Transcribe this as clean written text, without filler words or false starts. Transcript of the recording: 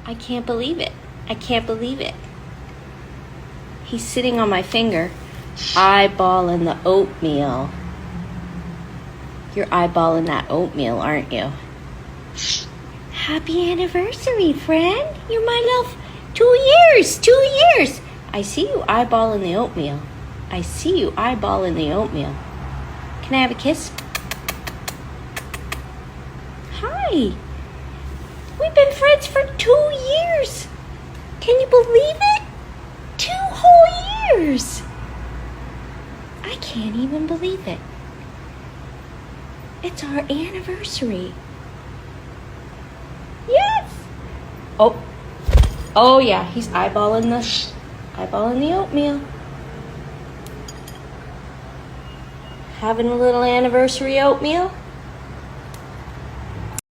I can't believe it. I can't believe it. He's sitting on my finger, eyeballing the oatmeal. You're eyeballing that oatmeal, aren't you? Happy anniversary, friend. You're my little 2 years. 2 years. I see you eyeballing the oatmeal. I see you eyeballing the oatmeal. Can I have a kiss? Hi. We've been friends for 2 years. Can you believe it? 2 whole years. I can't even believe it. It's our anniversary. Yes. Oh yeah, he's eyeballing the oatmeal. Having a little anniversary oatmeal.